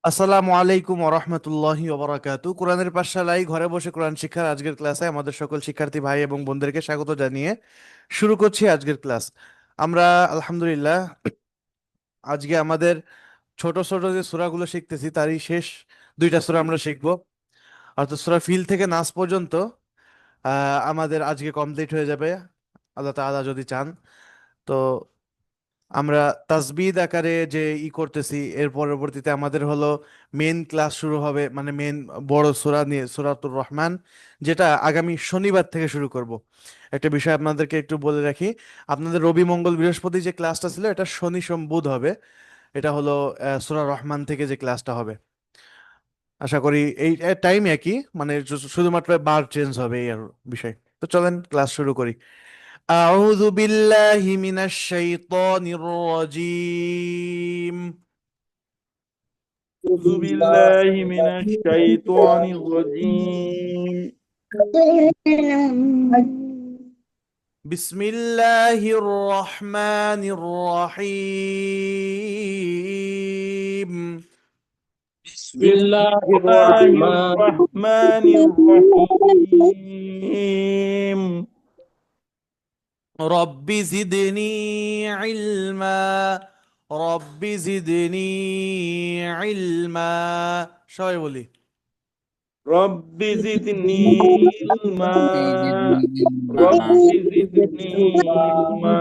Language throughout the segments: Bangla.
আসসালামু আলাইকুম ওরহমতুল্লাহি ওবরাকাতু। কোরআনের পাঠশালায় ঘরে বসে কোরআন শিক্ষার আজকের ক্লাসে আমাদের সকল শিক্ষার্থী ভাই এবং বোনদেরকে স্বাগত জানিয়ে শুরু করছি আজকের ক্লাস। আমরা আলহামদুলিল্লাহ আজকে আমাদের ছোট ছোট যে সূরাগুলো শিখতেছি তারই শেষ দুইটা সূরা আমরা শিখবো, অর্থাৎ সূরা ফিল থেকে নাস পর্যন্ত আমাদের আজকে কমপ্লিট হয়ে যাবে আল্লাহ তাআলা যদি চান। তো আমরা তাসবিদ আকারে যে করতেছি, এর পরবর্তীতে আমাদের হলো মেন ক্লাস শুরু হবে, মানে মেন বড় সূরা নিয়ে সূরাতুর রহমান, যেটা আগামী শনিবার থেকে শুরু করব। একটা বিষয় আপনাদেরকে একটু বলে রাখি, আপনাদের রবি মঙ্গল বৃহস্পতি যে ক্লাসটা ছিল এটা শনি সোম বুধ হবে। এটা হলো সূরা রহমান থেকে যে ক্লাসটা হবে। আশা করি এই টাইম একই, মানে শুধুমাত্র বার চেঞ্জ হবে এই আর বিষয়। তো চলেন ক্লাস শুরু করি। أعوذ بالله من الشيطان الرجيم. أعوذ بالله من الشيطان الرجيم. بسم الله الرحمن الرحيم. بسم الله الرحمن الرحيم. رب زدني علما. رب زدني علما. সবাই বলি। رب زدني علما. رب زدني علما.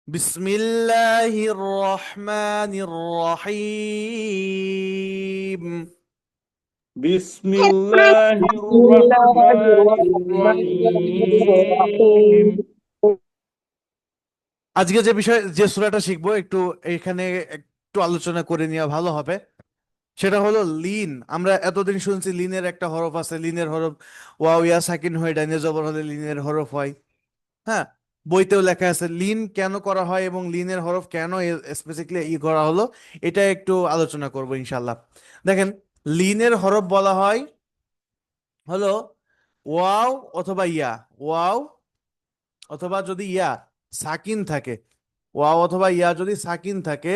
بسم الله الرحمن الرحيم. بسم الله الرحمن الرحيم. আজকে যে বিষয় যে সূরাটা শিখবো একটু এখানে একটু আলোচনা করে নেওয়া ভালো হবে। সেটা হলো লিন। আমরা এতদিন শুনছি লিনের একটা হরফ আছে, লিনের হরফ ওয়াও ইয়া সাকিন হয়ে ডাইনে জবর হলে লিনের হরফ হয়। হ্যাঁ, বইতেও লেখা আছে লিন কেন করা হয় এবং লিনের হরফ কেন স্পেসিফিকলি করা হলো, এটা একটু আলোচনা করব ইনশাল্লাহ। দেখেন, লিনের হরফ বলা হয় হলো ওয়াও অথবা ইয়া। ওয়াও অথবা যদি ইয়া সাকিন থাকে, ওয়াও অথবা ইয়া যদি সাকিন থাকে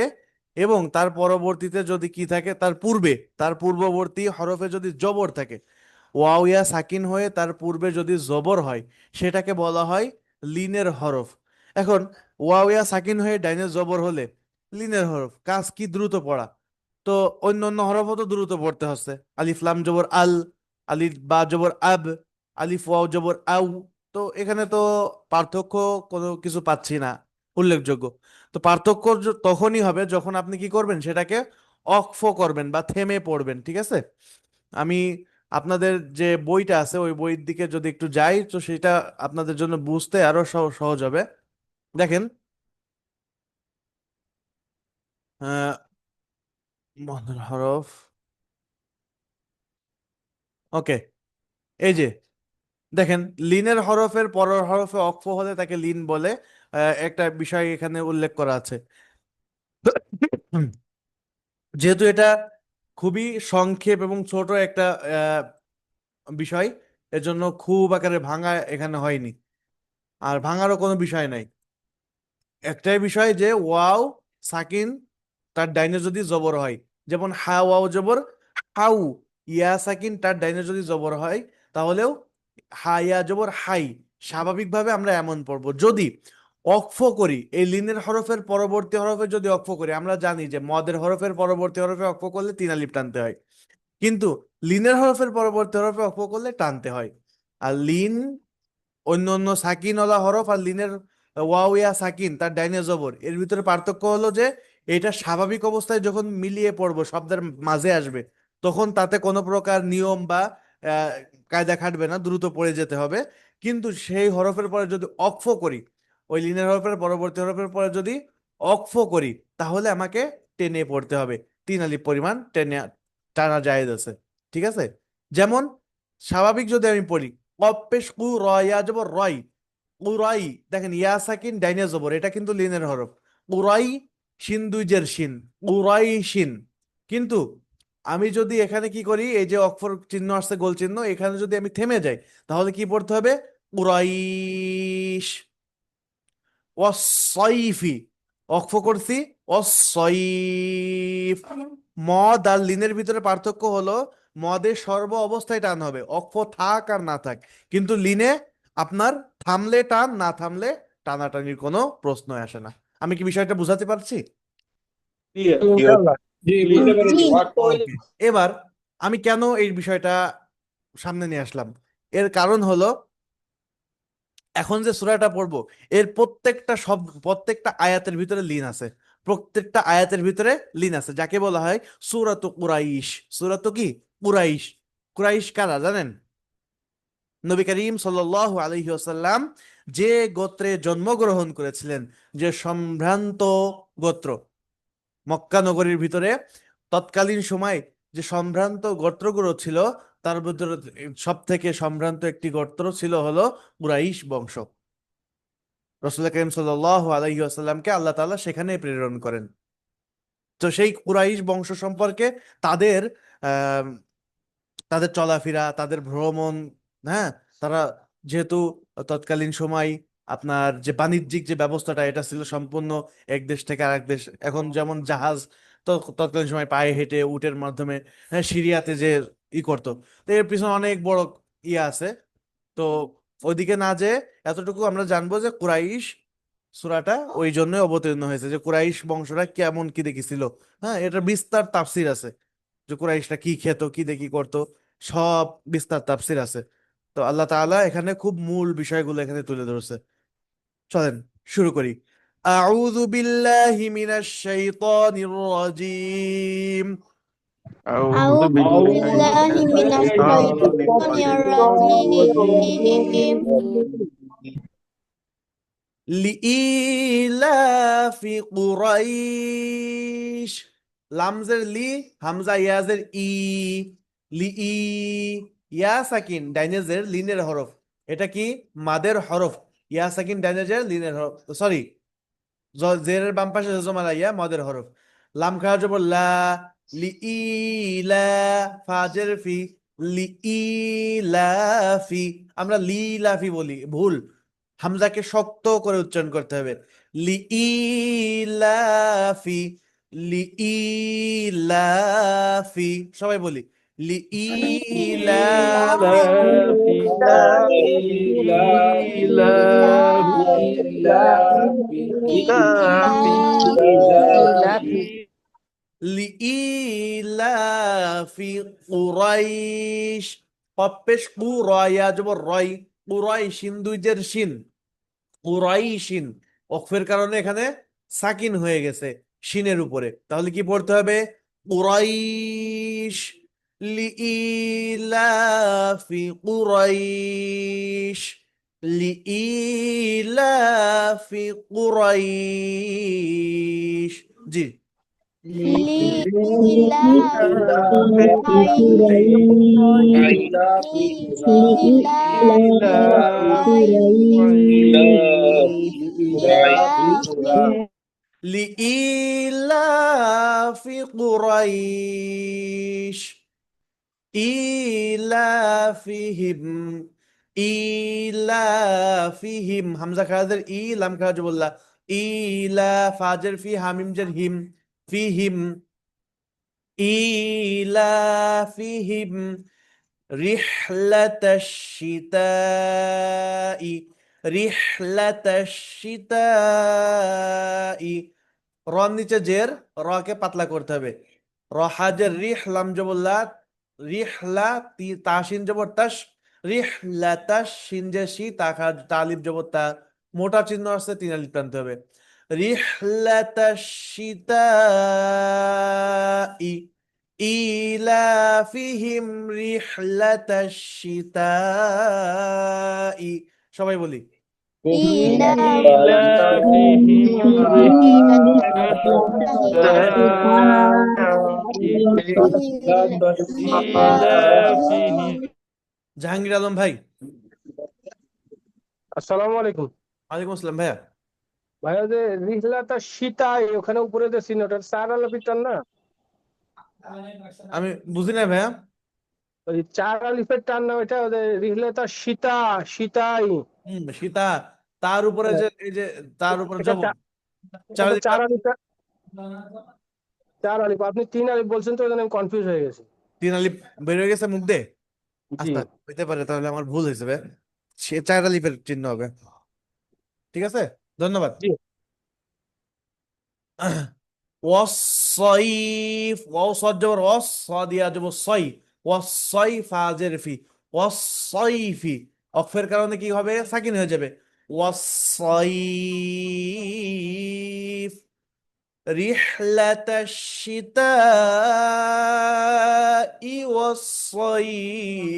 এবং তার পরবর্তীতে যদি কি থাকে, তার পূর্বে তার পূর্ববর্তী হরফে যদি জবর থাকে, ওয়াও ইয়া সাকিন হয়ে তার পূর্বে যদি জবর হয়, সেটাকে বলা হয় লিনের হরফ। এখন ওয়াও ইয়া সাকিন হয়ে ডাইনে জবর হলে লিনের হরফ, কাজ কি দ্রুত পড়া। তো অন্য অন্য হরফও তো দ্রুত পড়তে হচ্ছে। আলিফ লাম জবর আল, আলিফ বা জবর আব, আলিফ ওয়াও জবর আউ। তো এখানে তো পার্থক্য কোনো কিছু পাচ্ছি না উল্লেখযোগ্য। তো পার্থক্য তখনই হবে যখন আপনি কি করবেন, সেটাকে অক্ফ করবেন বা থেমে পড়বেন, ঠিক আছে। আমি আপনাদের যে বইটা আছে ওই বইয়ের দিকে যদি একটু যাই, তো সেটা আপনাদের জন্য বুঝতে আরো সহজ হবে। দেখেন, আহ বন্ধন হরফ, ওকে, এই যে দেখেন, লিনের হরফের পরের হরফে অক্ফ হলে তাকে লিন বলে। একটা বিষয় এখানে উল্লেখ করা আছে। হুম, যেহেতু এটা খুবই সংক্ষেপ এবং ছোট একটা বিষয়, এজন্য খুব আকারে ভাঙা এখানে হয়নি, আর ভাঙারও কোনো বিষয় নাই। একটাই বিষয় যে ওয়াও সাকিন তার ডাইনে যদি জবর হয়, যেমন হা ওয়াও জবর হাউ, ইয়া সাকিন তার ডাইনে যদি জবর হয়, তাহলেও হা ইয়া জবর হাই। স্বাভাবিকভাবে আমরা এমন পড়বো। যদি অক্ফ করি, এই লিনের হরফের পরবর্তী হরফে যদি অক্ফ করি, আমরা জানি যে মদের হরফের পরবর্তী হরফে অক্ফ করলে তিন আলিফ টানতে হয়, কিন্তু লিনের হরফের পরবর্তী হরফে অক্ফ করলে টানতে হয়। আর লিন অন্য অন্য সাকিনওয়ালা হরফ আর লিনের ওয়াও ইয়া সাকিন তার ডাইনে জবর, এর ভিতরে পার্থক্য হলো যে এটা স্বাভাবিক অবস্থায় যখন মিলিয়ে পড়বো, শব্দের মাঝে আসবে, তখন তাতে কোনো প্রকার নিয়ম বা আহ, কায়দা খাটবে না, দ্রুত পড়ে যেতে হবে। কিন্তু সেই হরফের পরে যদি অক্ফ করি, ওই লিনের হরফের পরবর্তী হরফের পরে যদি অক্ফ করি, তাহলে আমাকে টেনে পড়তে হবে। তিন আলিফ পরিমাণ টেনে টানা জায়েজ আছে, ঠিক আছে। যেমন স্বাভাবিক যদি আমি পড়ি, কফ পেশ কু র ইয়া জবর রয়, উরাই, দেখেন ইয়া সাকিন ডাইনে জবর, এটা কিন্তু লিনের হরফ। উরাই, শিন দুই জের শিন, উরাই শিন। কিন্তু আমি যদি এখানে কি করি, এই যে অক্ষর চিহ্ন আসছে গোল চিহ্ন, এখানে যদি আমি থেমে যাই, তাহলে কি পড়তে হবে, কুরাইশ। ওয়াসসাইফি, অক্ফ করছি, ওয়াসসাইফ। মদ আর লিনের ভিতরে পার্থক্য হলো মদের সর্ব অবস্থায় টান হবে, অক্ফ থাক আর না থাক। কিন্তু লিনে আপনার থামলে টান, না থামলে টানাটানির কোনো প্রশ্নই আসে না। আমি কি বিষয়টা বুঝাতে পারছি? ক্লিয়ার ইনশাআল্লাহ। জি ক্লিয়ার বুঝতে পেরেছি। ওকে, এবার আমি কেন এই বিষয়টা সামনে নিয়ে আসলাম, এর কারণ হলো এখন যে সূরাটা পড়বো এর প্রত্যেকটা আয়াতের ভিতরে লিন আছে। প্রত্যেকটা আয়াতের ভিতরে লিন আছে, যাকে বলা হয় সূরাতু কুরাইশ। সূরাতু কি? কুরাইশ। কুরাইশ কারা জানেন? নবী করিম সাল্লাল্লাহু আলাইহি ওয়াসাল্লাম যে গোত্রে জন্মগ্রহণ করেছিলেন, যে সম্ভ্রান্ত গোত্র, মক্কা নগরীর ভিতরে তৎকালীন সময় যে সম্ভ্রান্ত গোত্রগুলো ছিল, তার ভিতরে সব থেকে সম্ভ্রান্ত একটি গোত্র ছিল হলো কুরাইশ বংশ। রাসূল করিম সাল্লাল্লাহু আলাইহি ওয়াসাল্লামকে আল্লাহ তাআলা সেখানে প্রেরণ করেন। তো সেই কুরাইশ বংশ সম্পর্কে তাদের আহ, তাদের চলাফেরা, তাদের ভ্রমণ, হ্যাঁ, তারা যেহেতু তৎকালীন সময় আপনার যে বাণিজ্যিক যে ব্যবস্থাটা এটা ছিল সম্পূর্ণ এক দেশ থেকে আরেক দেশ, এখন যেমন জাহাজ, তো তৎকালীন সময় পায়ে হেঁটে উটের মাধ্যমে, হ্যাঁ, সিরিয়াতে যে করতো। তো এর পিছনে অনেক বড় আছে। তো ওইদিকে না যে এতটুকু আমরা জানবো যে কুরাইশ সূরাটা ওই জন্যই অবতীর্ণ হয়েছে, যে কুরাইশ বংশরা কেমন কি দেখেছিল। হ্যাঁ, এটা বিস্তার তাফসির আছে, যে কুরাইশরা কি খেত, কি দেখি করতো, সব বিস্তার তাফসির আছে। তো আল্লাহ তাআলা এখানে খুব মূল বিষয়গুলো এখানে তুলে ধরছে। চলেন শুরু করি। আউযু বিল্লাহি মিনাশ শাইতানির রাজিম। أعوذ أعوذ بالله أعوذ من بالله من بالله الشيطان من الشيطان الرجيم الرجيم. লিইলাফি কুরাইশ। লামজের লি, হামজা ইয়াজের ই, লিই, ইয়া সাকিন ডাইনেজের লিনের হরফ। এটা কি? মাদের হরফ। ইয়া সাকিন ডাইনেজের লিনের হরফ, সরি, জেরের বাম পাশে জজমালা ইয়া মদের হরফ। লাম খাওয়া জবর লা, লিইলা, ফাজের ফি, লিইলাফি। আমরা লিলাফি বলি, ভুল। হামজাকে শক্ত করে উচ্চারণ করতে হবে। লিইলাফি, লিইলাফি, সবাই বলি লিইলাফি। লিইলাফি কুরাইশ। কপ্পেশ কু রয়া জবর রয়, কুরাইশিন দুইজের শিন, কুরাইশিন। অক্ফের কারণে এখানে সাকিন হয়ে গেছে শিনের উপরে, তাহলে কি পড়তে হবে? কুরাইশ। লিইলাফি কুরাইশ, লিইলাফি কুরাইশ। জি। لإيلاف لإيلاف قريش إيلافهم إيلافهم হামজা খাজের ই, লাম খাজে বললা ইলা, ফাজের ফি, হামিম জের হিম, ফিহিম, إيلافهم رحلة الشتاء، رحلة الشتاء। রন নিচে জের, রকে পাতলা করতে হবে। রহাজের রিহ, লাম জবল্লা, রিহলা, তাসিন জবর তাস, রিহলা তাস, শিন জে শি, তাখা তালিব জবর তা, মোটা চিহ্ন আছে, তিন আলিফ টানতে হবে। রিহলাতা শিতাই, ইলাফিহিম রিহলাতাশ শিতাই। সবাই বলি إيلافهم إيلافهم জাহাঙ্গীর আলম ভাই। আসসালামু আলাইকুম। ওয়ালাইকুম আসসালাম ভাইয়া। ভাইয়া যে রিহলাতা সীতায় ওখানে উপরে যে চিহ্নটা সার আলো পিটার না? আমি বুঝি না ভাইয়া। ওই চার আলিফের টান নাম এটা ওদের রিহলাতা সীতা সীতাই। সীতা, তার উপরে যে এই যে তার উপরে এটা জবর, চার এটা আলিফ চার আলিফ, চার আলিফ, আপনি তিন আলিফ বলছেন তো ওই জন্য আমি কনফিউজ হয়ে গেছি। তিন আলিফ বের হয়ে গেছে মুখ দিয়ে। জি আচ্ছা, হইতে পারে, তাহলে আমার ভুল হয়েছে বে। সে চার আলিফের চিহ্ন হবে। ঠিক আছে, ধন্যবাদ। জি। ওয়াসসাইফ, ওয়াও সদ জবর ওয়াস, সাদিয়া জবর সাই, ওয়াসসাইফ ফাজের ফি, ওয়াসসাইফি, অক্ফের কারণে কি হবে, সাকিন হয়ে যাবে। ওয়াসসাইফ, রিহলাতাশ শিতাই ওয়াসসাইফ,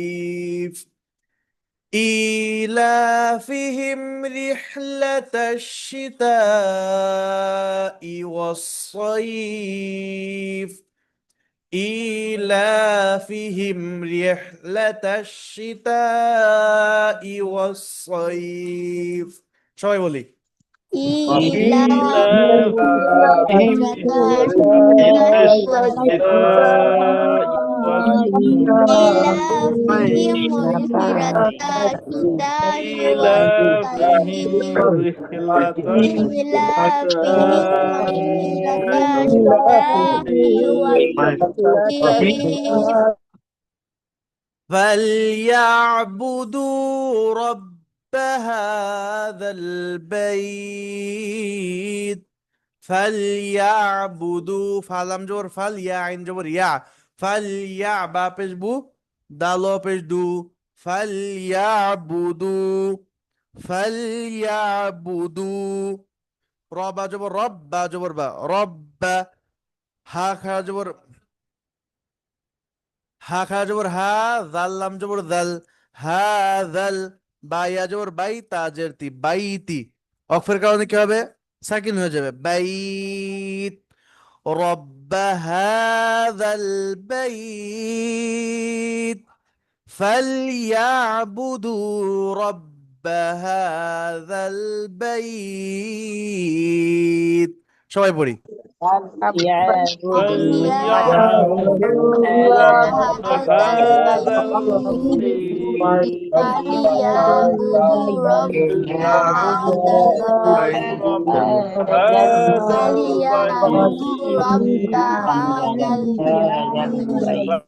إيلافهم رحلة الشتاء والصيف، إيلافهم رحلة الشتاء والصيف. সবাই বলি إيلافهم رحلة الشتاء إيلافهم رحلة الشتاء فليعبدوا رب هذا البيت، فليعبدوا، فعلم جور فليا عين جبر يا، فليع با پیش بو، دالو پیش دو، فليعبدوا، فليعبدوا، رب جبر رب با جبر با رب، ها خا جبر হা খা জবর হা, জাল লাম জবর জাল, হা জাল, বাই আ জবর বাই, তাজের তি, বাইতি, অক্ফের কারণে কি হবে, সাকিন হয়ে যাবে, বাইত, রব্ব হাযাল বাইত, ফালইয়াবুদু রব্ব হাযাল বাইত। সবাই পড়ি فليعبدوا رب هذا البيت فليعبدوا رب هذا البيت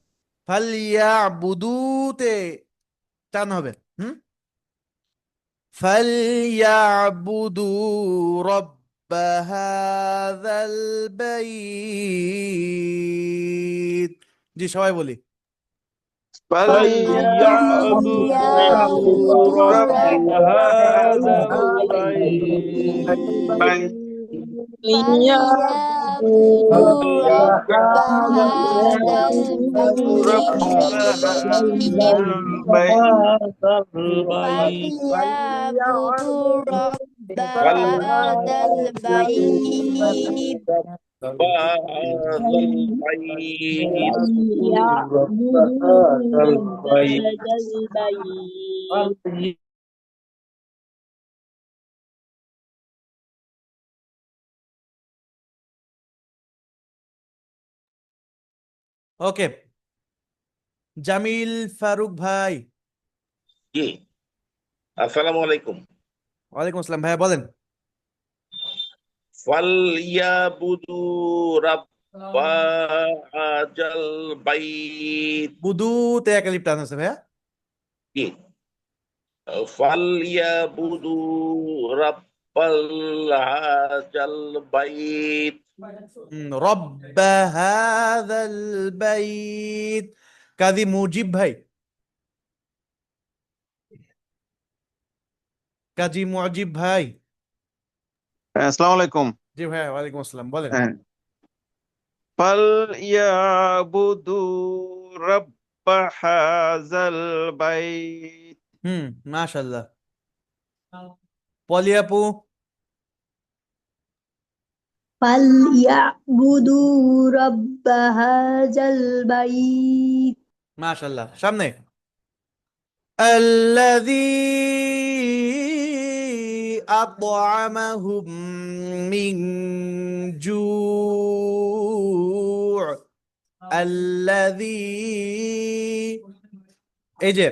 ফালইয়াবুদুতে টান হবে, فليعبدوا رب هذا البيت। জি সবাই বলি فليعبدوا رب هذا البيت هذا البيت ওকে। জামিল ফারুক ভাই, জি, আসসালামু আলাইকুম। ওয়ালাইকুম আসসালাম ভাইয়া, বলেন ফালইয়াবুদু রাব্বা হাযাল বাইত। বুদুতে এক আলিফ টান আছে ভাইয়া। জি, ফালইয়াবুদু রাব্বাল হাযাল বাইত। রব্ব হাযাল বাইত, কাজী মুজিব ভাই, কাজী মুজিব ভাই। আসসালামু আলাইকুম। জি ভাইয়া, ওয়ালাইকুম আসসালাম, বলেন হ্যাঁ, ফালইয়াবুদু রাব্ব হাযাল বাইত। মাশাআল্লাহ। পলি আপু, فليعبدوا رب هذا البيت মাশাআল্লাহ। সামনে الذي أطعمهم من جوع، الذي এই যে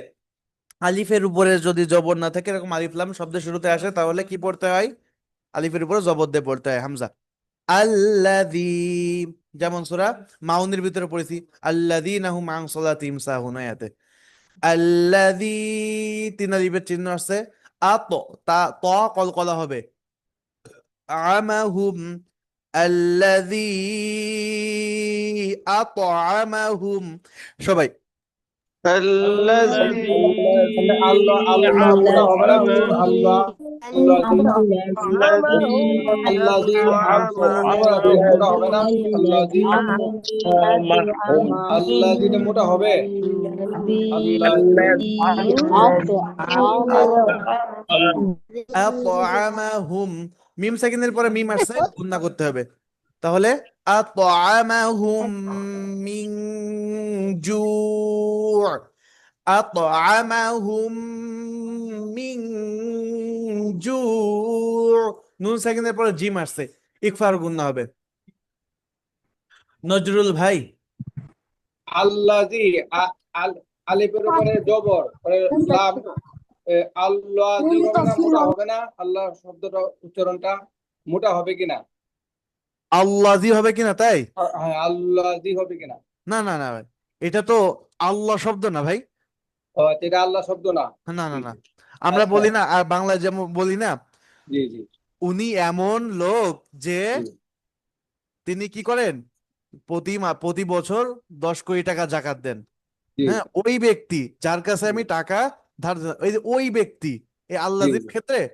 আলিফের উপরে যদি জবর না থাকে, এরকম আলিফ লাম শব্দের শুরুতে আসে, তাহলে কি পড়তে হয়? আলিফের উপরে জবর দিয়ে পড়তে হয়, হামজা। আল্লাযী, যেমন সূরা মাউনের ভিতরে পড়েছি, আল্লাযীনা হুম আন সালাতিহিম সাহুন, আয়াতে আল্লাযী, তিন আলিফের চিহ্ন আছে। আত, তা ত কলকলা হবে। আমাহুম, আল্লাযী আতআমাহুম। সবাই الذي তাহলে আল্লাহ আল্লাহ মোটা হবে না হুজুর? আল্লাহ আল্লাযী الذي আল্লাযী আবার আছে, أطعمهم মোটা হবে না? আল্লাযী আল্লাযীটা মোটা হবে? আল্লাযী আতআমাহুম, মিম সাকিনের পরে মিম আসছে, গুণনা করতে হবে। তাহলে আতআমাহুম মিন জু', আতআমাহুম মিন জু', নুন সাকিনের পরে জিম আসছে, ইকফার গুণনা হবে। নজরুল ভাই, আল্লাযী আলিফের উপরে জবর, পরে লাম, আল্লাযী হবে না? মোটা হবে না? আল্লাহ শব্দটা উচ্চারণটা মোটা হবে কিনা? আল্লাযী হবে কিনা তাই? হ্যাঁ, আল্লাযী হবে কিনা? না না না ভাই, এটা তো আল্লাহ শব্দ না ভাই। ও আচ্ছা, এটা আল্লাহ শব্দ না? না না জি না, জি। আমরা আচ্ছা, বলি না, আর বাংলায় যেমন বলি না, জি জি উনি এমন লোক যে জি তিনি কি করেন, প্রতি বছর 10 কোটি টাকা জাকাত দেন। জি হ্যাঁ, ওই ব্যক্তি যার কাছে আমি টাকা ধার ওই যে ওই ব্যক্তি, এই জি আল্লাহর জি ক্ষেত্রে জি।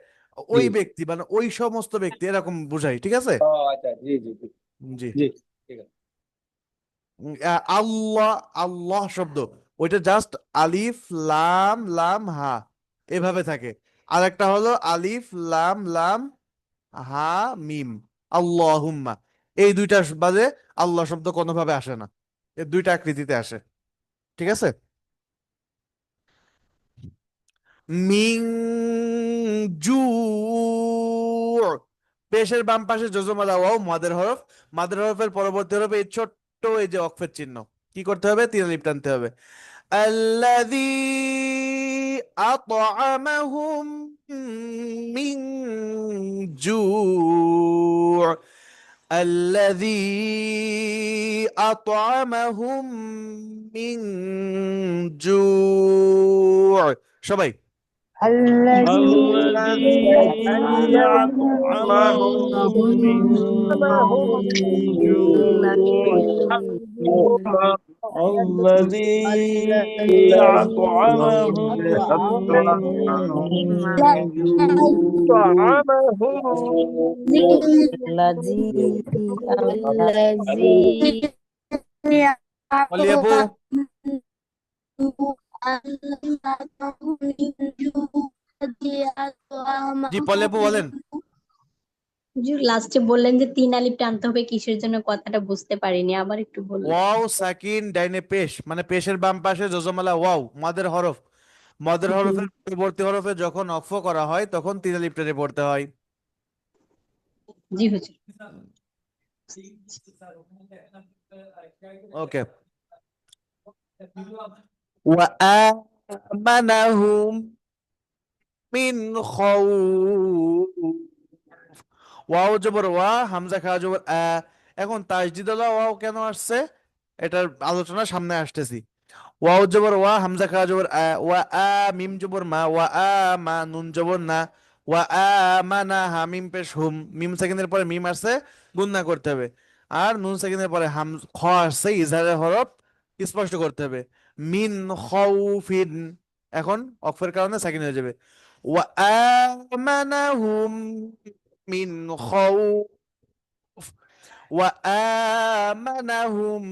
ওই ব্যক্তি মানে ওই সমস্ত ব্যক্তি, এরকম বুঝাই, ঠিক আছে? ও আচ্ছা, জি জি জি জি। জি, ঠিক আছে। আল্লাহ, আল্লাহ শব্দ, ওইটা জাস্ট আলিফ লাম লাম হা এভাবে থাকে। আর একটা হলো আলিফ লাম লাম হা মিম, আল্লাহুম্মা। এই দুইটা বাদে আল্লাহ শব্দ কোনোভাবে আসে না, এই দুইটা আকৃতিতে আসে, ঠিক আছে? মিং জু, পেশের বাম পাশে জজমালা ওয়াও মাদের হরফ, মাদের হরফের পরবর্তী হরফে এই ছোট্ট এই যে অক্ষরের চিহ্ন, কি করতে হবে? তিন আলিফ টানতে হবে। আল্লাযী আতআমাহুম মিন জু', আল্লাযী আতআমাহুম মিন জু'। সবাই الذي أطعمهم من جوع الذي أطعمهم من جوع অলি আপু, জি পলি আপু বলেন। লাস্টে বললেন যে তিন আলিফ টানতে হবে, কিসের জন্য কথাটা বুঝতে পারিনি, আবার একটু বললেন। ওয়াও সাকিন ডাইনে পেশ, মানে পেশের বাম পাশে জজমালা ওয়াও মাদের হরফ, মাদের জি হরফের পরবর্তী হরফে যখন অক্ফ করা হয় তখন তিন আলিফ টেনে পড়তে হয়। জি হুজুর। ওকে। ওয়া আমানাহুম মিন খাউফ, ওয়াও জবর ওয়া, হামজা খা জবর আ। এখন তাসদিদ ওয়ালা ওয়াও কেন আসছে, এটার আলোচনা সামনে আসতেছি। ওয়াও জবর ওয়া, হামজা খা জবর আ, ওয়া আ, মিম জবর মা, ওয়া আ মা, নুন জবর না, ওয়া আ মানা, হা মিম পেশ হুম, মিম সেকেন্ডের পরে মিম আসছে, গুণনা করতে হবে। আর নুন সেকেন্ডের পরে খ আসছে, ইজহারের হরফ, স্পষ্ট করতে হবে। মিন খাউফিন, এখন অক্ফের কারণে সাকিন হয়ে যাবে। ওয়া আমানাহুম মিন খাউফ, ওয়া আমানাহুম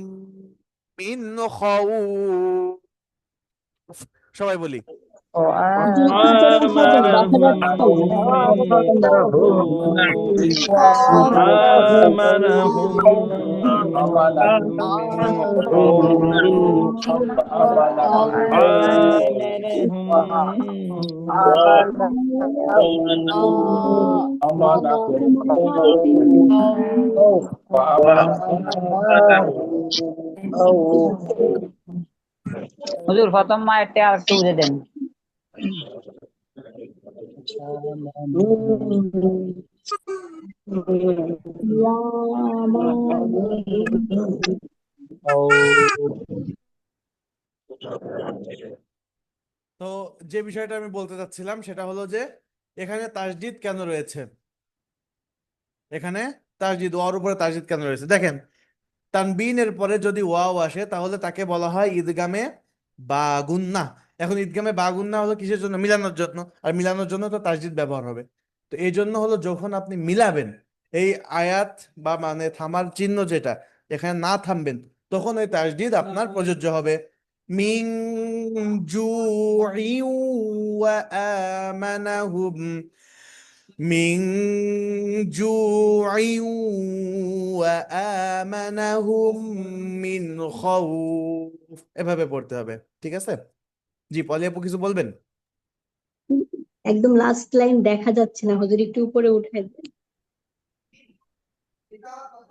মিন খাউফ। সবাই বলি। آمنهم হুজুর প্রথম মায়েরটা আর একটু বুঝে দেন। তো যে বিষয়টা আমি বলতে চাচ্ছিলাম সেটা হলো যে এখানে তাসদিদ কেন রয়েছে, এখানে তাসদিদ, ওয়ার উপরে তাসদিদ কেন রয়েছে দেখেন। তানবিনের পরে যদি ওয়াও আসে তাহলে তাকে বলা হয় ঈদগামে বা গুন্না। এখন ঈদগামে বা গুন্না হলো কিসের জন্য? মিলানোর জন্য। আর মিলানোর জন্য তো তাসদিদ ব্যবহার হবে। তো এই জন্য হলো যখন আপনি মিলাবেন এই আয়াত বা মানে থামার চিহ্ন যেটা এখানে না থামবেন, তখন ওই তাসদিদ আপনার প্রযোজ্য হবে। মিন জুই ওয়া আমানাহুম, মিন জুই ওয়া আমানাহুম মিন খাউফ, এভাবে পড়তে হবে। ঠিক আছে? জি, পলি আপু কিছু বলবেন? একদম লাস্ট লাইন দেখা যাচ্ছে না হুজুর, একটু উপরে উঠে দেন।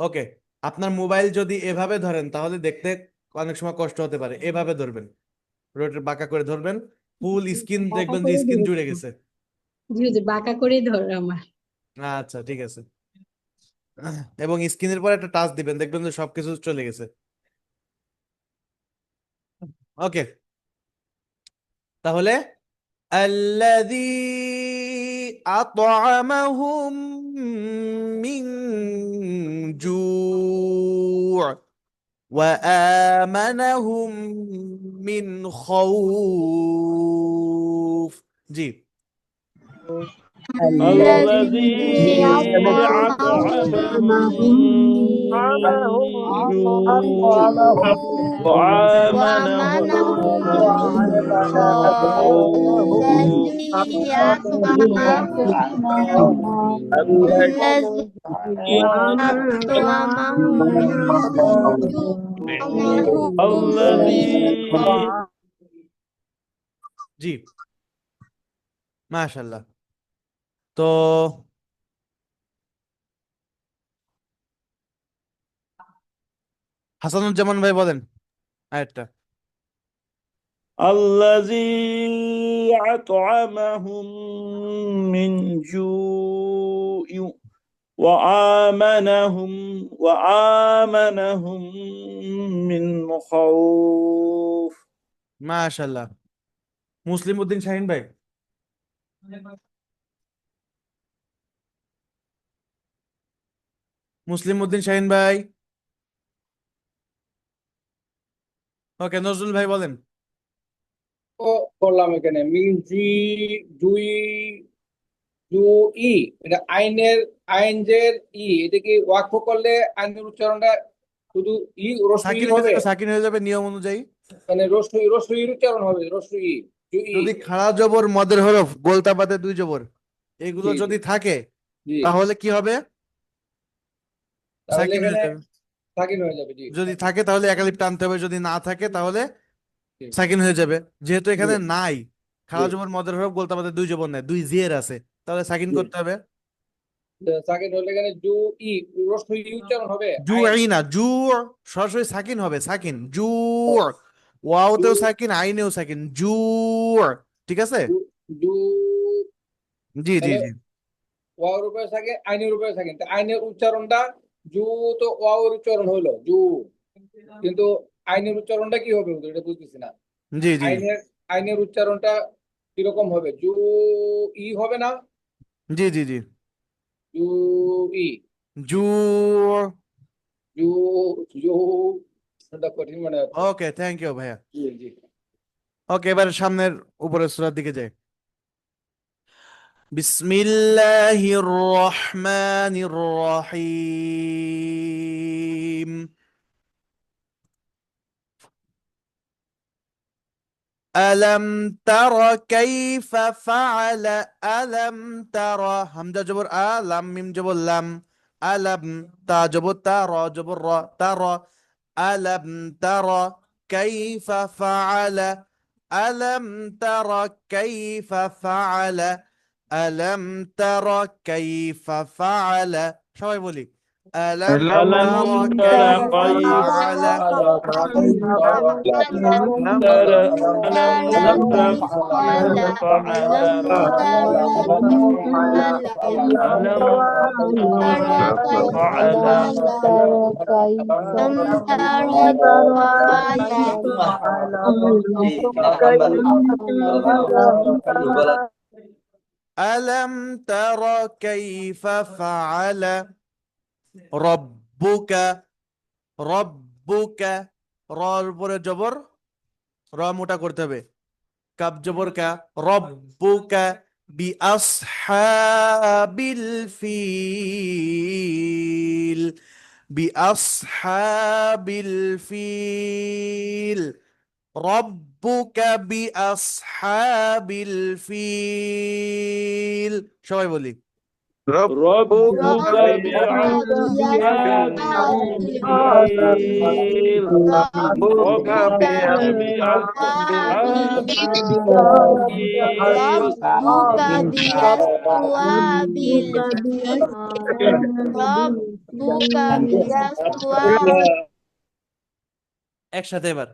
ওকে, আপনার মোবাইল যদি এভাবে ধরেন তাহলে দেখতে অনেক সময় কষ্ট হতে পারে। এভাবে ধরবেন, রোটেট বাঁকা করে ধরবেন, ফুল স্ক্রিন বাঁকা দেখবেন যে করে স্ক্রিন জুড়ে ধরেছি গেছে। জি হুজুর, বাঁকা করেই ধর আমার। আচ্ছা ঠিক আছে। এবং স্ক্রিনের পর একটা টাচ দিবেন, দেখবেন যে সবকিছু চলে গেছে। ওকে, তাহলে الذي أطعمهم من جوع وآمنهم من خوف। জি, الذي الذي أطعمهم أطعمهم من من جوع جوع وآمنهم وآمنهم من من خوف. خوف. الذي أطعمهم الذي الذي জি, মাশাল্লাহ। তো হাসানুজ্জামান ভাই বলেন আরেকটা। الذي أطعمهم من جوع وآمنهم من خوف. মাশাল্লাহ। মুসলিম উদ্দিন শাহিন ভাই। মুসলিম উদ্দিন শাহিন ভাই। ওকে, নজরুল ভাই বলেন। ও করলাম এখানে জুই জুই, এটা আইনের, আইনজের এটা কি ওয়াকফ করলে আইনের উচ্চারণটা শুধু রস্যই সাকিন হয়ে হবে, যাবে, সাকিন হয়ে যাবে নিয়ম অনুযায়ী। মানে রস্যই উচ্চারণ হবে, রস্যই জুই। যদি খাড়া জবর মদের হরফ গোলতা বাদে দুই জবর এগুলো জি জি যদি থাকে জি, তাহলে কি হবে? তাহলে সাকিন হয়ে এখানে যাবে। সাকিন হয়ে যাবে। জি যদি থাকে তাহলে একালিপ টানতে হবে, যদি না থাকে তাহলে জি সাকিন হয়ে যাবে। যেহেতু জি এখানে নাই জি খাড়া জবর মদের হরফ গোলতা বাদে দুই জবর নাই, দুই জিয়ের আছে, তাহলে সাকিন জি। করতে হবে। সাকিন হলে এখানে ই রস্যই উচ্চারণ হবে জু আইন। ই না, জু সরাসরি সাকিন হবে, সাকিন জু। জু ওয়াওতেও সাকিন, আইনেও সাকিন, জু। ঠিক আছে? জু জু, জি জি তাহলে জি ওয়াওর উপরে থাকে, আইনের উপরে থাকেন, আইনের উচ্চারণটা জু, তো ওয়াওর উচ্চারণ হলো জু, কিন্তু আইনের উচ্চারণটা কি হবে হুজুর? এটা বুঝতেছি না। জি জি আইনের আইনের উচ্চারণটা কিরকম হবে? জু ই হবে না? জি জি জি জু ই, জু। জু জু, এটা কঠিন মনে হচ্ছে। ওকে, থ্যাংক ইউ ভাইয়া। জি জি। ওকে, এবার সামনের উপরের সূরার দিকে যাই। বিসমিল্লাহির রহমানির রহিম। ألم تر كيف فعل، ألم تر همزة جبر لام ميم جبر لام، ألم تا جبر تا را جبر را ترى، ألم تر كيف فعل، ألم تر كيف فعل، ألم تر كيف فعل। সবাই বলি ألم ألم تر تر كيف كيف فعل ترى ألم تر كيف فعل ألم كيف فعل ألم تر كيف فعل ربك ربك রর উপরে জবর র মোটা করতে হবে কাব জবর কা রব্বুকা বিআসহাবিল ফিল বিআসহাবিল ফিল রব্বুকা বিআসহাবিল ফিল সবাই বলি ربك بأصحاب الفيل ربك بأصحاب الفيل একসাথে এবার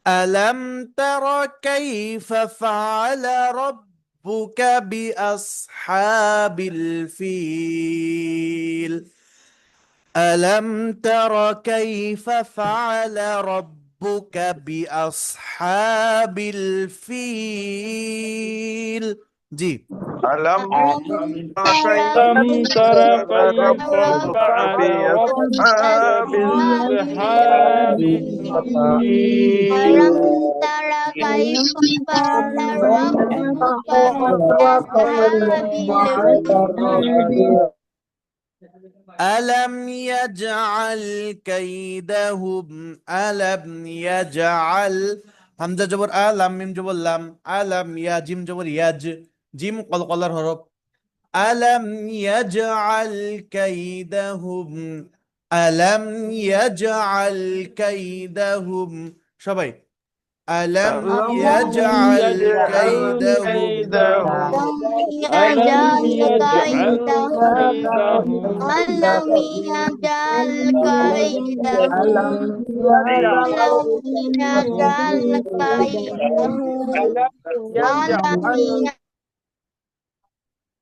ألم تر كيف فعل ربك بأصحاب الفيل ألم تر كيف فعل ربك بأصحاب الفيل جي ألم تر كيف فعل ربك بأصحاب الفيل ألم يجعل كيدهم ألم يجعل হামজা জবর আ লাম মিম জবর লাম আলাম ইয়া জিম জবর ইয়াজ জিম কলকলার হরফ আলাম ইয়াজআল কাইদাহুম আলাম ইয়াজআল কাইদাহুম সবাই আলাম ইয়াজআল কাইদাহুম ألم يجعل كيدهم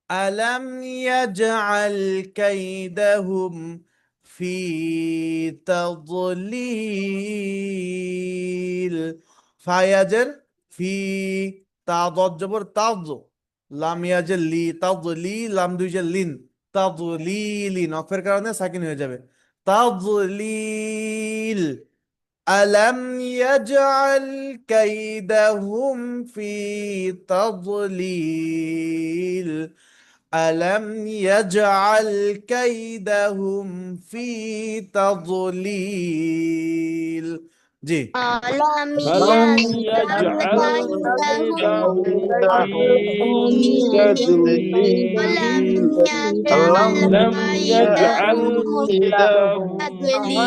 ألم يجعل كيدهم في تضليل فايجر في تعضد جبر تعض লাম ইয়াজের লি তাদলি লাম দুই যে লিন তাদলিলি নকফের কারণে সাকিন হয়ে যাবে তাদলিল আলাম ইয়াজআল কাইদাহুম ফি তাদলিল আলাম ইয়াজআল কাইদাহুম ফি তাদলিল জি ألم يجعل كيدهم في تضليل لم يجعل كيدهم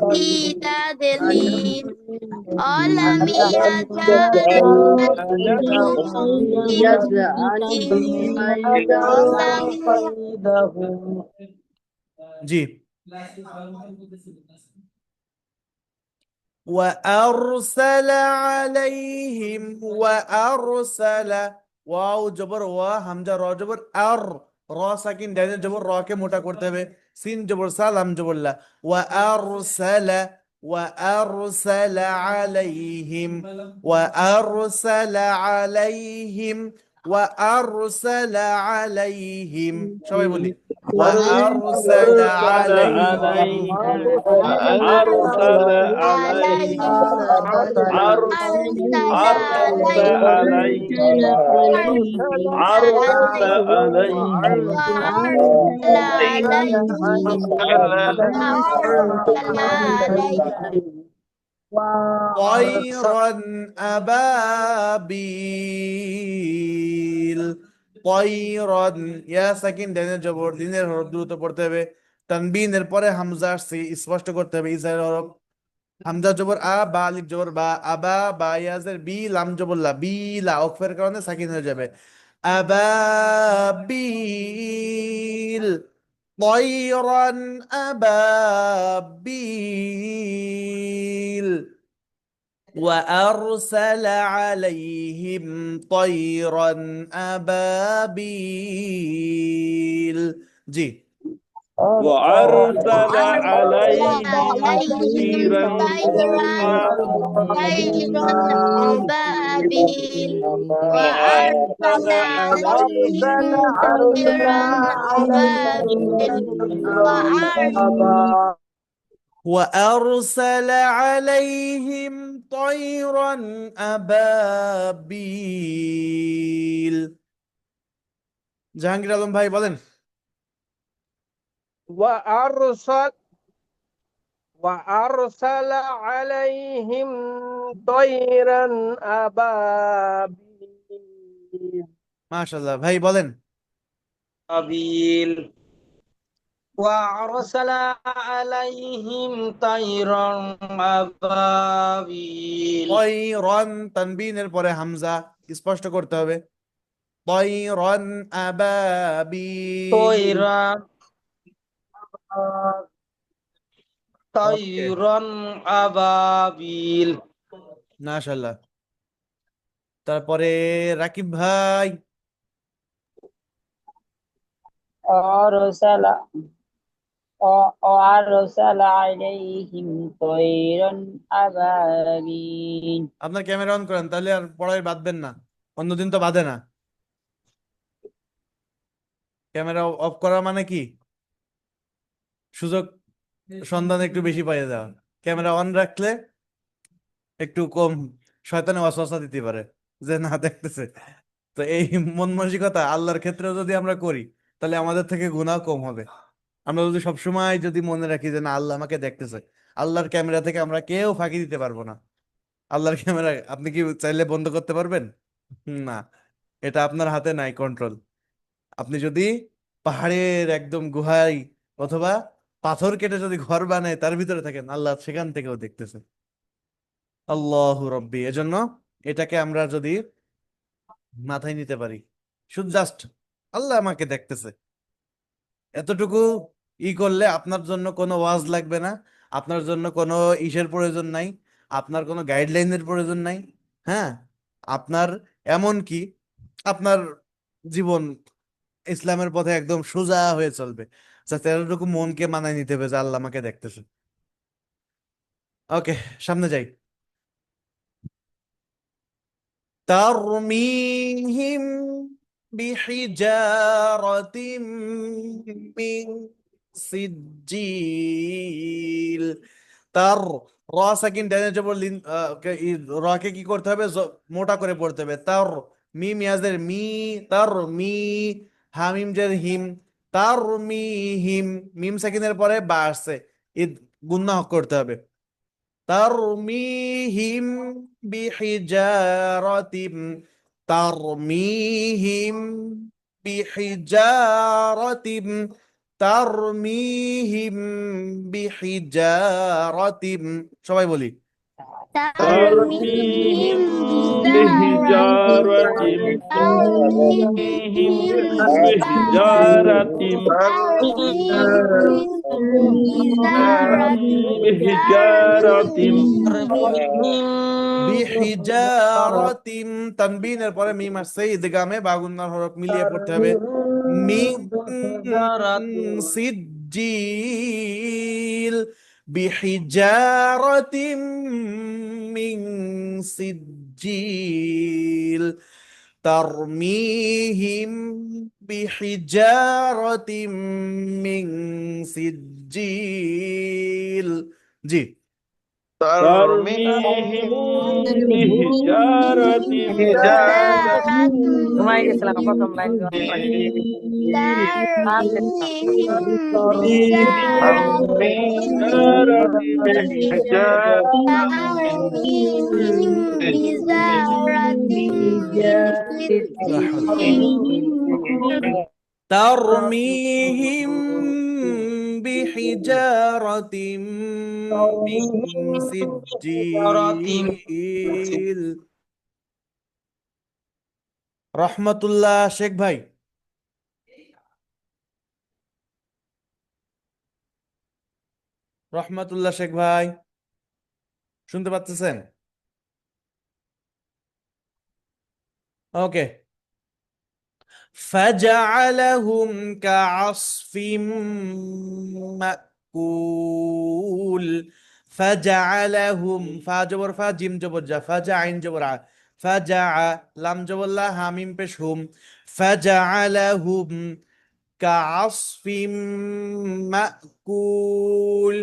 في تضليل ألم يجعل জি وأرسل عليهم وأرسل ওয়াও জবর ওয়া হামজা র জবর আর র সাকিন ডাইনে জবর র কে মোটা করতে হবে সিন জবর সা লাম জবর লা وأرسل عليهم وأرسل عليهم وأرسل عليهم সবাই বলি وأرسل عليهم أرسل عليهم طيرا أبابيل طيرا ইয়া সাকিন ডাইনে জবর দিনের হরফ দ্রুত পড়তে হবে তানবিনের পরে হামজা আসছে স্পষ্ট করতে হবে ইজার হরফ হামজা জবর আ বা আলিফ জবর বা আবা বা ইয়াজের বি লাম জবর লা বি লা ওকফের কারণে সাকিন হয়ে যাবে أبابيل طيرا أبابيل وأرسل عليهم طيرا أبابيل জি وأرسل وأرسل عليهم عليهم طيرا طيرا أبابيل وأرسل وأرسل عليهم طيرا أبابيل وأرسل عليهم طيرا أبابيل জাহাঙ্গীর আলম ভাই বলেন وأرسل عليهم طيرا أبابيل মাশাআল্লাহ ভাই বলেন أبيل وأرسل عليهم طيرا أبابيل طيران তানবিনের পরে হামজা স্পষ্ট করতে হবে طيرا أبابيل طيرا طيرا أبابيل মাশাআল্লাহ তারপরে রাকিব ভাই وأرسل عليهم طيرا أبابيل আপনার ক্যামেরা অন করেন তাহলে আর পড়ায় বাঁধবেন না অন্যদিন তো বাঁধে না ক্যামেরা অফ করা মানে কি সুযোগ সন্ধান একটু বেশি পাইয়ে দেওয়া ক্যামেরা অন রাখলে একটু কম শয়তানে ওয়াসওয়াসা দিতে পারে যে না দেখতেছে তো এই মন মানসিকতা আল্লাহর ক্ষেত্রে যদি আমরা করি তাহলে আমাদের থেকে গুনাহ কম হবে আমরা যদি সবসময় যদি মনে রাখি যে না আল্লাহ আমাকে দেখতেছে আল্লাহর ক্যামেরা থেকে আমরা কেউ ফাঁকি দিতে পারবো না আল্লাহর ক্যামেরা আপনি কি চাইলে বন্ধ করতে পারবেন না এটা আপনার হাতে নাই কন্ট্রোল আপনি যদি পাহাড়ের একদম গুহায় অথবা পাথর কেটে যদি ঘর বানায় তার ভিতরে থাকেন আল্লাহ সেখান থেকেও দেখতেছে আল্লাহু রব্বি এজন্য এটাকে আমরা যদি মাথায় নিতে পারি শুধু জাস্ট আল্লাহ আমাকে দেখতেছে এতটুকু করলে আপনার জন্য কোনো ওয়াজ লাগবে না আপনার জন্য কোনো ইসের প্রয়োজন নাই আপনার কোনো গাইডলাইনের প্রয়োজন নাই হ্যাঁ আপনার এমন কি আপনার জীবন ইসলামের পথে একদম সোজা হয়ে চলবে যাতে এতটুকু মনকে মানায় নিতে হবে যে আল্লাহ আমাকে দেখতেছে ওকে সামনে যাই ترميهم بحجارة من سجيل তার র সাকিন ডাইনে জবর লিন রকে কি করতে হবে মোটা করে পড়তে হবে তার মিম ইয়াজের মি তার মি হামিম জের হিম তার মি হিম মিম সাকিনের পরে বা আসছে ঈদ গুন্না করতে হবে ترميهم بحجارة ترميهم بحجارة ترميهم بحجارة সবাই বলি ترميهم بحجارة ترميهم بحجارة بحجارة বিহিজারাতিম তানবিনের পরে মিম আসছে ইদগামে বাগুন্নার হরফ মিলিয়ে পড়তে হবে মিন সিজ্জিল বিহিজারাতিম মিন সিজ্জিল ترميهم بحجارة من سجيل জি ترميهم بحجارة ঘুমাই গেছিলাম প্রথম লাইন ترميهم بحجارة من سجيل রহমতুল্লাহ শেখ ভাই, রহমতুল্লাহ শেখ ভাই শুনতে পাচ্ছেন? ওকে। فجعلهم كعصف مأكول فجعلهم ফা জবর ফা জিম জবর জা ফাজা আইন জবর আ ফাজা লাম জবর লা হা মিম পেশ হুম فجعلهم كعصف مأكول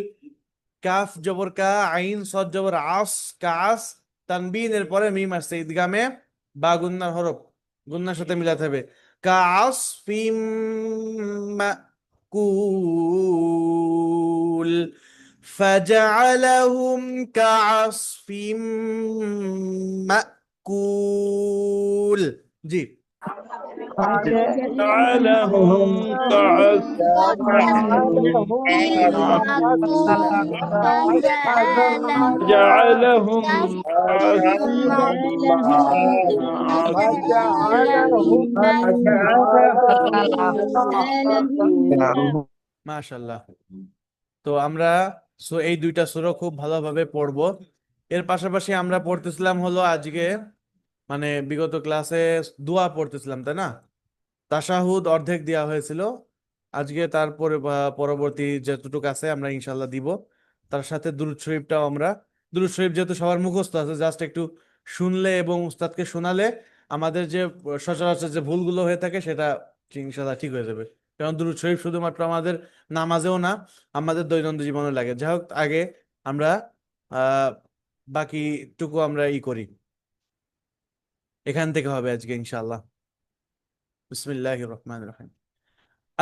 কাফ জবর কা আইন সদ জবর আস কাস তানবিনের পরে মিম আসছে ইদগামে বা গুন্নার হরফ গুন্নার সাথে মিলাতে হবে কাসফিম মাকুল ফাজআলাহুম কাসফিম মাকুল। জি فجعلهم كعصف جعلهم মাশাআল্লাহ। তো আমরা এই দুইটা সূরা খুব ভালোভাবে পড়বো। এর পাশাপাশি আমরা পড়তেছিলাম হলো আজকে মানে বিগত ক্লাসে দোয়া পড়তেছিলাম, তাই না? তাশাহুদ অর্ধেক দেওয়া হয়েছিল, আজকে তারপরে পরবর্তী যতটুকু আছে আমরা ইনশাল্লাহ দিব। তার সাথে দুরূদ শরীফটাও আমরা, দুরূদ শরীফ যেহেতু সবার মুখস্থ আছে, জাস্ট একটু শুনলে এবং উস্তাদকে শোনালে আমাদের যে সচরাচর যে ভুলগুলো হয়ে থাকে সেটা ইনশাল্লাহ ঠিক হয়ে যাবে। কারণ দুরূদ শরীফ শুধুমাত্র আমাদের নামাজেও না, আমাদের দৈনন্দিন জীবনে লাগে। যাই হোক, আগে আমরা বাকিটুকু আমরা করি, এখান থেকে হবে আজকে ইনশাআল্লাহ। বিসমিল্লাহির রহমানির রহিম।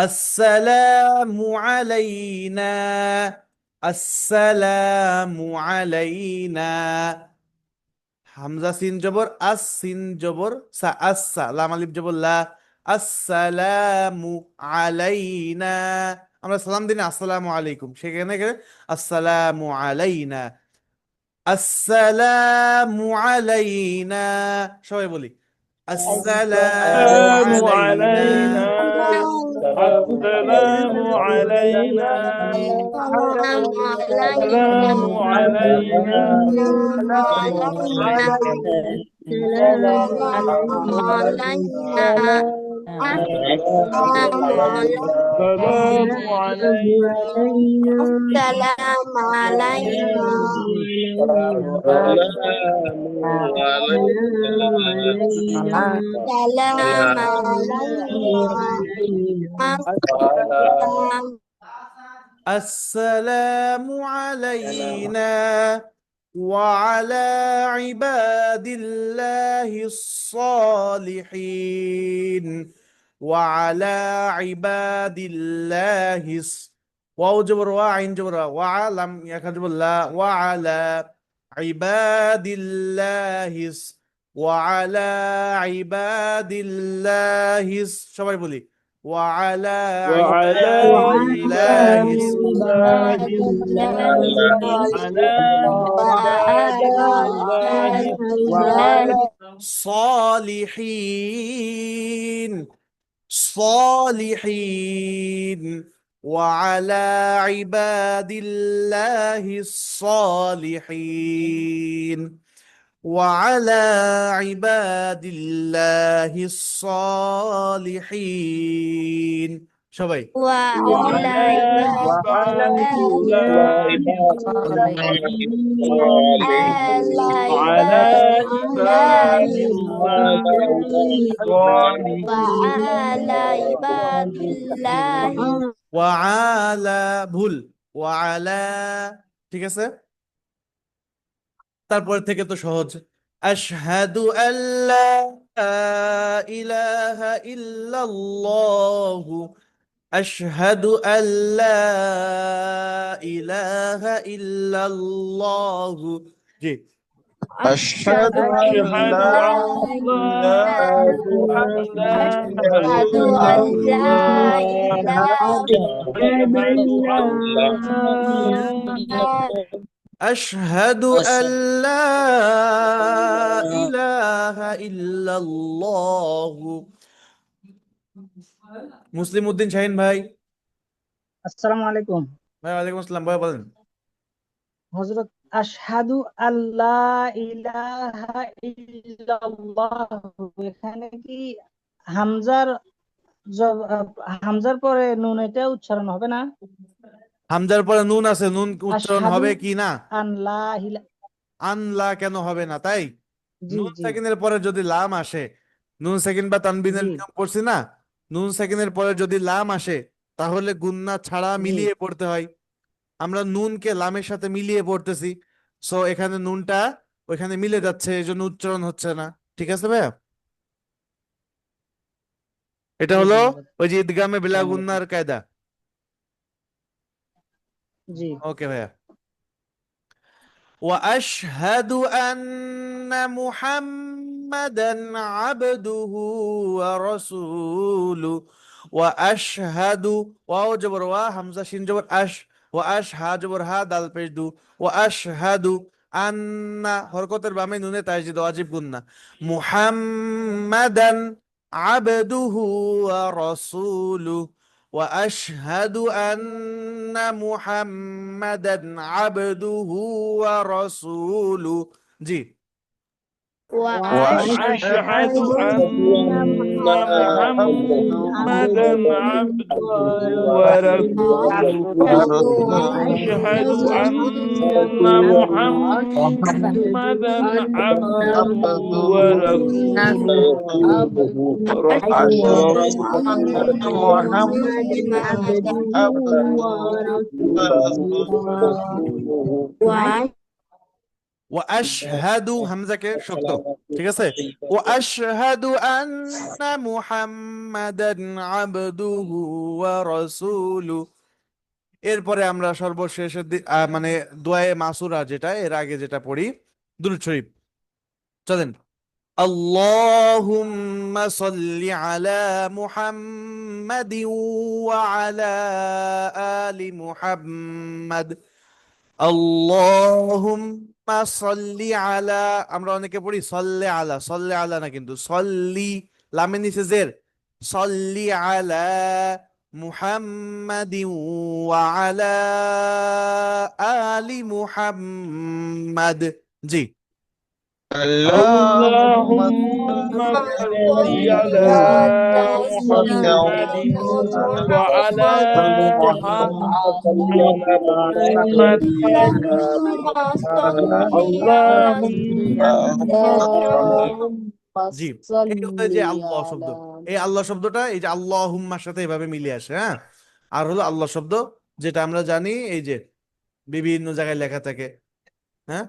আসসালামু আলাইনা, আসসালামু আলাইনা। হামজা সিন জবর আস, সিন জবর সা, আসসা লাম আলিফ জবর লা, আসসালামু আলাইনা। আমরা সালাম দিন আসসালামু আলাইকুম, সেখানে আসসালামু আলাইনা, আসসালামু আলাইনা। সবাই বলি আসসালামু السلام আলাইনা। علينا السلام علينا السلام علينا السلام علينا السلام علينا السلام علينا وعلى عباد الله الصالحين وعلى عباد الله واو جبر وعين جبر وعلم يكتب الله وعلى عباد الله وعلى عباد الله সবাই বলি وعلى وعلى عباد الله عباد الله صالحين صالحين وعلى عباد الله الصالحين وعلى عباد الله الصالحين সবাই وعلى على عباد الله وعلى عباد الله وعلى ভুল وعلى ঠিক আছে। তারপর থেকে তো সহজ। আশহাদু আল্লা ইলাহা ইল্লাল্লাহু আশহাদু আল্লা ইলাহা ইল্লাল্লাহু। জি أشهد أن لا أشهد أن لا إله আশহাদু আল্লা ইলাহা ইল্লাল্লাহ। মুসলিম উদ্দিন শাহিন ভাই। আসসালামু আলাইকুম ভাই ওয়ালাইকুম আসসালাম, ভাই বলেন। হযরত। আশহাদু আল্লাহ ইলাহা ইল্লাল্লাহ, এখানে কি হামজার হামজার পরে নুন এটা উচ্চারণ হবে না? হামজার পরে নুন আছে, নুন উচ্চারণ আশহাদু হবে কি না? আল্লাহ আনলা কেন হবে না? তাই জি নুন জি সাকিনের পরে যদি লাম আসে, নুন সাকিন বা তানবিনের জি নিয়ম পড়ছি না, নুন সাকিনের পরে যদি লাম আসে তাহলে গুন্না ছাড়া জি মিলিয়ে পড়তে হয়। আমরা নুনকে লামের সাথে মিলিয়ে পড়তেছি, সো এখানে নুনটা ওইখানে মিলে যাচ্ছে, এই জন্য উচ্চারণ হচ্ছে না। ঠিক আছে ভাইয়া, এটা জি হলো ধন্যবাদ। ওই যে ইদগামে বিলা আসসালামু আলাইকুম। গুন্নার কায়দা। জি ওকে ভাইয়া। وأشهد أن محمدا عبده ورسوله। وأشهد، واو جبر وا، همزة شين جبر أش، وأش ها جبر ها، دال পেশ দু। وأشهد أن হরকতের বামে নুনে তাসদিদ ওয়াজিব গুন্না। মুহাম্মাদান আবদুহু ওয়া রাসূলুহু। وأشهد أن محمدا عبده ورسوله। জি وأشهد وأشهد أن أن محمدا عبده ورسوله. وأشهد أن محمدا عبده ورسوله. صدق الله ওয়াশহাদু হামজাকে শক্ত, ঠিক আছে। ওয়াশহাদু আন্না মুহাম্মাদান আবদুহু ওয়া রাসূলুহু। এরপরে আমরা সর্বশেষের মানে দোয়ায়ে মাসুরা, যেটা এর আগে যেটা পড়ি, দুরূদ শরীফ। চলেন। আল্লাহুম্মা সাল্লি আলা মুহাম্মাদিন ওয়া আলা আলি মুহাম্মাদ। আল্লাহুম্মা সাল্লি আলা, আমরা অনেকে পড়ি সল্লে আলা, সল্লে আলা না, কিন্তু সল্লি, লামের নিচে জের, সল্লি আলা মুহাম্মাদিন ওয়া আলা আলি মুহাম্মাদ। জি اللهم صل على محمد وعلى محمد. اللهم জি এই হলো যে আল্লাহ শব্দ। এই আল্লাহ শব্দটা এই যে আল্লাহুম্মার সাথে এভাবে মিলে আসে, হ্যাঁ। আর হলো আল্লাহ শব্দ, যেটা আমরা জানি এই যে বিভিন্ন জায়গায় লেখা থাকে, হ্যাঁ,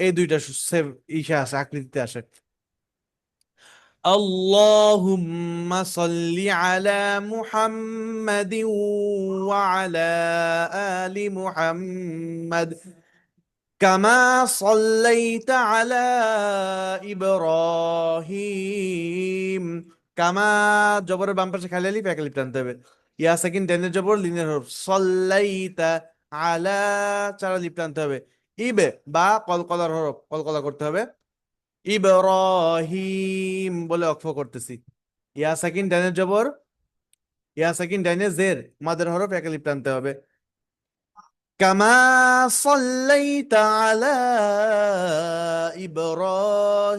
এই দুইটা সেম ইসে আছে, আকৃতিতে আসে। আল্লাহুম্মা সাল্লি আলা মুহাম্মাদিন ওয়া আলা আলি মুহাম্মাদ কামা সাল্লাইতা আলা ইব্রাহিম। কামা জবরের বাম পাশে খালি আলিফ, এক আলিফ টানতে হবে। ইয়া সাকিন টেনের জবর, লিনের হরফ, সাল্লাইতা আলা, চার আলিফ টানতে হবে। ইবে বা কলকলার হরফ, কলকলা করতে হবে। ইব্রাহিম বলে অক্ফ করতেছি। ইয়া সাকিন ডাইনের জবর, ইয়া সাকিন ডাইনের জের, মাদের হরফ, এক আলিফ টানতে হবে। কামা সাল্লাইতা আলা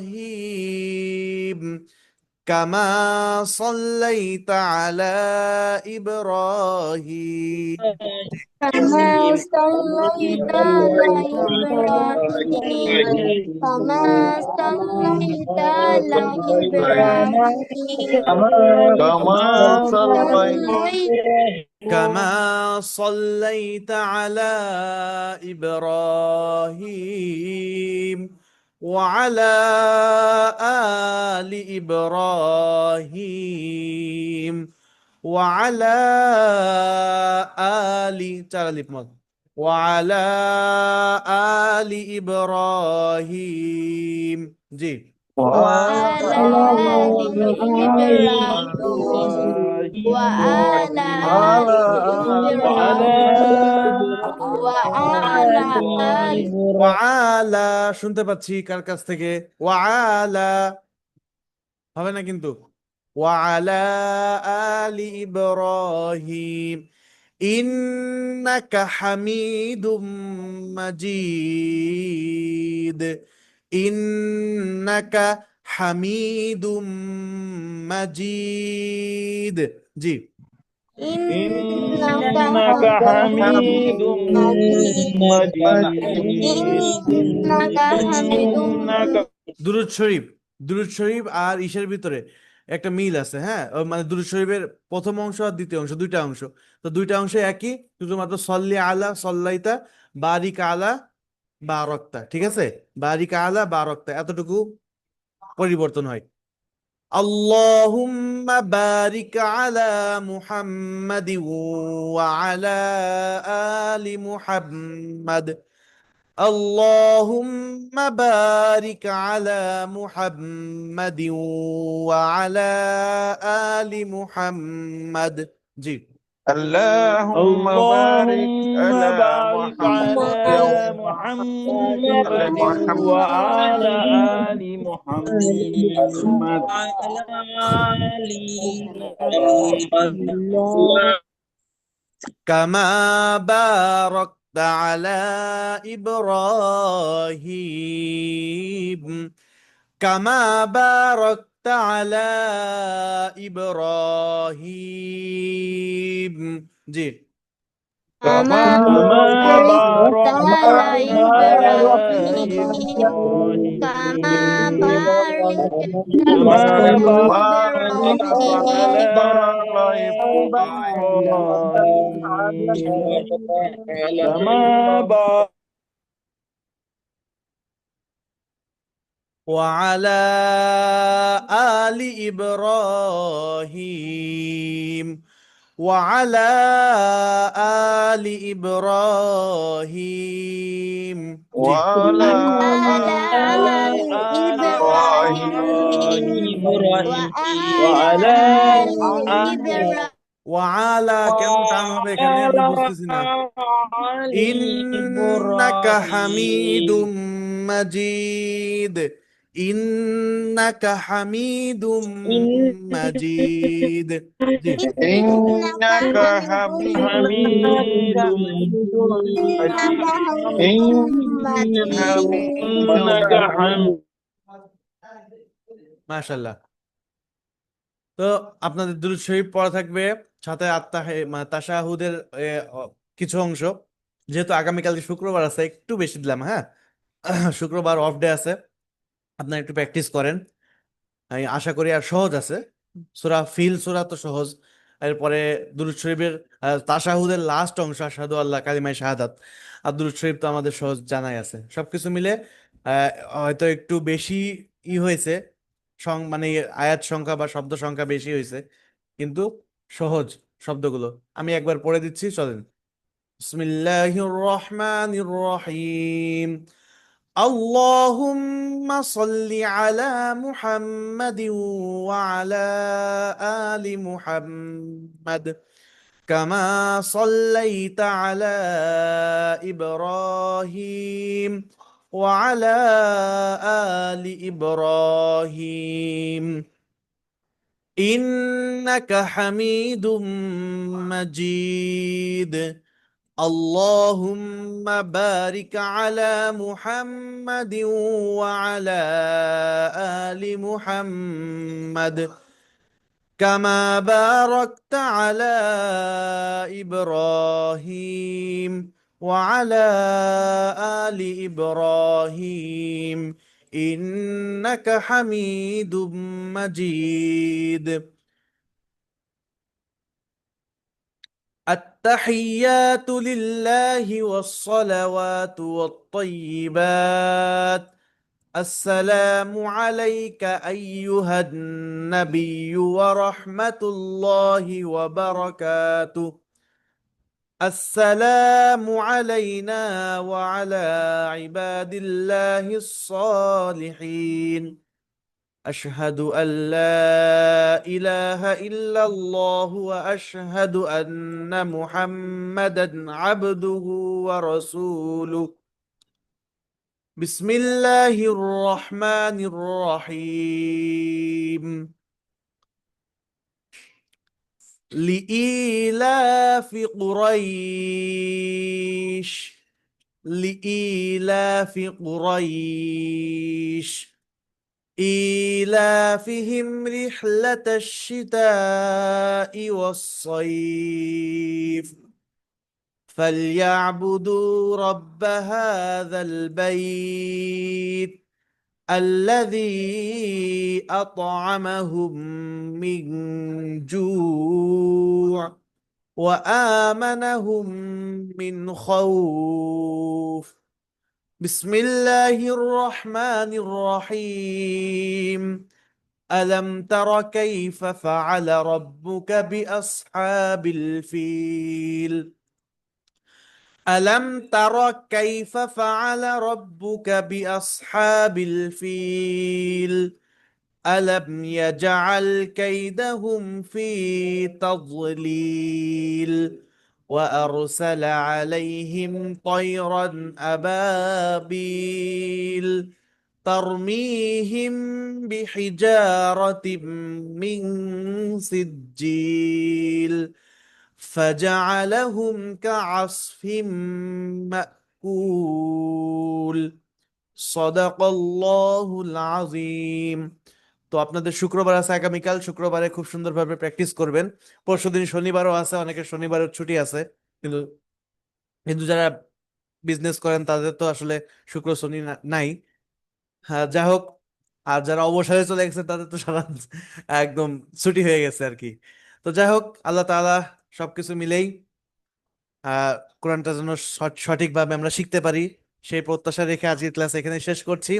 ইব্রাহিম। কামা সাল্লাইতা আলা ইব্রাহিম। كما صليت على إبراهيم كما صليت على إبراهيم كما كما صليت على إبراهيم وعلى آل إبراهيم وعلى آل وعلى آل إبراهيم। জি وعلى آل إبراهيم وعلى آل وعلى إبراهيم وعلى آل ওয়ালা শুনতে পাচ্ছি কার কাছ থেকে? ওয়ালা হবে না কিন্তু। ওয়ালা আলি ইব্রাহিম ইন্নাকা হামিদুম মাজিদ। ইন্নাকা হামিদুম মাজিদ। জি। إنك إنك حميد مجيد مجيد إنك حميد إنك দুরূদ শরীফ, দুরূদ শরীফ আর ইসের ভিতরে একটা মিল আছে, হ্যাঁ। মানে দুরূদ শরীফের প্রথম অংশ আর দ্বিতীয় অংশ, দুইটা অংশ। তো দুইটা অংশ একই, শুধুমাত্র সল্লি আলা সল্লাইতা বারিক আলা বারাকতা, ঠিক আছে? বারিক আলা বারাকতা এতটুকু পরিবর্তন হয়। আল্লাহুম্মা বারিক আলা মুহাম্মাদি ওয়া আলা আলি মুহাম্মাদ। اللهم بارك على محمد وعلى آل محمد। জি। اللهم بارك على محمد وعلى آل محمد كما باركت على إبراهيم كما باركت على إبراهيم জি। كما كما باركت باركت على على إبراهيم كما إبراهيم باركت كما على باركت على إبراهيم إبراهيم كما باركت وعلى آل إبراهيم وعلى آل إبراهيم জি। وعلى آل إبراهيم إبراهيم وعلى وعلى آل إبراهيم ওয়ালা কেন টান হবে এখানে আমি বুঝতেছি না। آل ইন্নাকা إبراهيم হামিদুম মাজিদ। ইন্নাকা হামিদুম মাজিদ জি। إنك حميد مجيد إنك حميد মাশাআল্লাহ। তো আপনাদের দুরূদ শরীফ পড়া থাকবে, সাথে মানে তাশাহুদের কিছু অংশ। যেহেতু আগামীকাল শুক্রবার আছে, একটু বেশি দিলাম, হ্যাঁ। শুক্রবার অফ ডে আছে, আপনারা একটু প্র্যাকটিস করেন। আমি আশা করি। আর সহজ আছে, সূরা তো সহজ। এরপরে দুরূদ শরীফের তাশাহুদের লাস্ট অংশ আশহাদু আল্লাহ কালিমায়ে শাহাদাত, আর দুরূদ শরীফ তো আমাদের সহজ জানাই আছে। সবকিছু মিলে হয়তো একটু বেশি হয়েছে, মানে আয়াত সংখ্যা বা শব্দ সংখ্যা বেশি হয়েছে, কিন্তু সহজ শব্দগুলো। আমি একবার পড়ে দিচ্ছি, চলেন। বিসমিল্লাহির রহমানির রহিম। اللهم صل على محمد وعلى آل محمد كما صليت على إبراهيم وعلى آل إبراهيم إنك حميد مجيد اللهم بارك على محمد وعلى آل محمد كما باركت على إبراهيم وعلى آل إبراهيم إنك حميد مجيد التحيات لله والصلوات والطيبات السلام عليك أيها النبي ورحمة الله وبركاته السلام علينا وعلى عباد الله الصالحين أشهد أن لا إله إلا الله وأشهد أن محمدا عبده ورسوله بسم الله الرحمن الرحيم لإيلاف قريش لإيلاف قريش إيلافهم رحلة الشتاء والصيف فليعبدوا رب هذا البيت الذي أطعمهم من جوع وآمنهم من خوف بسم الله الرحمن الرحيم ألم تر كيف فعل ربك بأصحاب الفيل ألم تر كيف فعل ربك بأصحاب الفيل ألم يجعل كيدهم في تضليل وأرسل عليهم طيرا أبابيل ترميهم بحجارة من سجيل فجعلهم كعصف مأكول সদাকাল্লাহুল আযীম। তো আপনাদের শুক্রবার আছে আগামীকাল, শুক্রবারে খুব সুন্দরভাবে প্র্যাকটিস করবেন। পরশুদিন শনিবারও আছে, অনেকের শনিবারের ছুটি আছে, কিন্তু কিন্তু যারা বিজনেস করেন তাদের তো আসলে শুক্র শনি নাই। হ্যাঁ, যা হোক, আর যারা অবসরে চলে গেছে তাদের তো সারা একদম ছুটি হয়ে গেছে আর কি। তো যাই হোক, আল্লাহ তাআলা সবকিছু মিলেই আহ কোরআনটা যেন সঠিকভাবে আমরা শিখতে পারি সেই প্রত্যাশা রেখে আজকের ক্লাস এখানে শেষ করছি।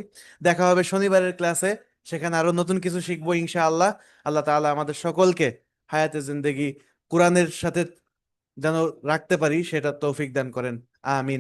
দেখা হবে শনিবারের ক্লাসে, সেখানে আরো নতুন কিছু শিখবো ইনশাআল্লাহ। আল্লাহ তাআলা আমাদের সকলকে হায়াতে জিন্দেগি কোরআনের সাথে যেন রাখতে পারি সেটা তৌফিক দান করেন। আমিন।